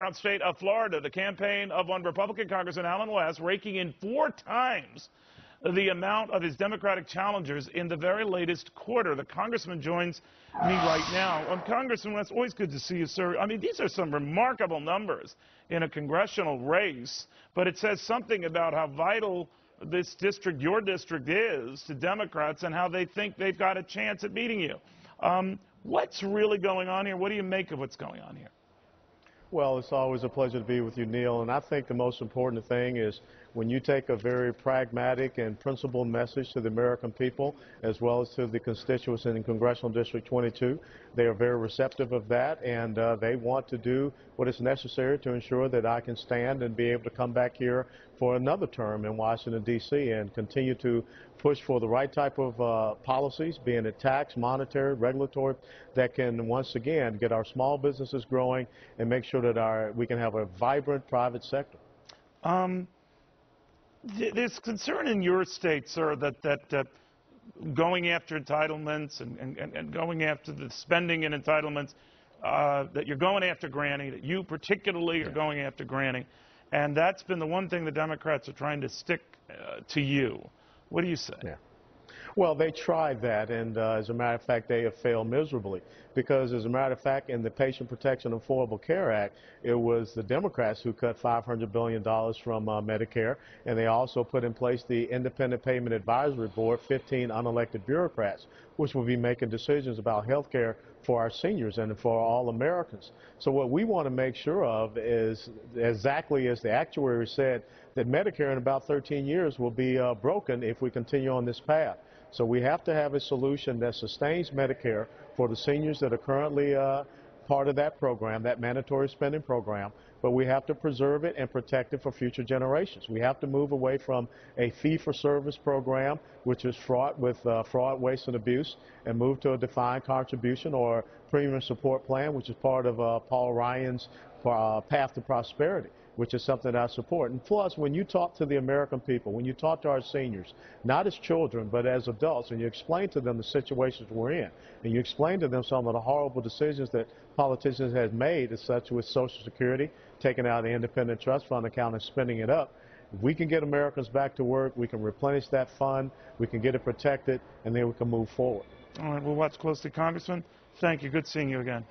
Battleground State of Florida, the campaign of one Republican Congressman, Alan West, raking in 4 times the amount of his Democratic challengers in the very latest quarter. The congressman joins me right now. Congressman West, always good to see you, sir. I mean, these are some remarkable numbers in a congressional race, but it says something about how vital this district, your district, is to Democrats and how they think they've got a chance at beating you. What's really going on here? What do you make of what's going on here? Well, it's always a pleasure to be with you, Neil, and I think the most important thing is when you take a very pragmatic and principled message to the American people, as well as to the constituents in Congressional District 22, they are very receptive of that, and they want to do what is necessary to ensure that I can stand and be able to come back here for another term in Washington, D.C., and continue to push for the right type of policies, being it tax, monetary, regulatory, that can once again get our small businesses growing and make sure that we can have a vibrant private sector. There's concern in your state, sir, that going after entitlements and going after the spending and entitlements, that you're going after granting, that you particularly are going after granting, and that's been the one thing the Democrats are trying to stick to you. What do you say? Yeah. Well, they tried that, and as a matter of fact, they have failed miserably. Because, as a matter of fact, in the Patient Protection and Affordable Care Act, it was the Democrats who cut $500 billion from Medicare, and they also put in place the Independent Payment Advisory Board, 15 unelected bureaucrats, which will be making decisions about health care for our seniors and for all Americans. So what we want to make sure of is, exactly as the actuary said, that Medicare in about 13 years will be broken if we continue on this path. So we have to have a solution that sustains Medicare for the seniors that are currently part of that program, that mandatory spending program, but we have to preserve it and protect it for future generations. We have to move away from a fee-for-service program, which is fraught with fraud, waste, and abuse, and move to a defined contribution or premium support plan, which is part of Paul Ryan's path to prosperity, which is something I support. And plus, when you talk to the American people, when you talk to our seniors, not as children, but as adults, and you explain to them the situations we're in, and you explain to them some of the horrible decisions that politicians have made, as such with Social Security, taking out the independent trust fund account and spending it up, if we can get Americans back to work, we can replenish that fund, we can get it protected, and then we can move forward. All right, we'll watch closely, Congressman. Thank you. Good seeing you again.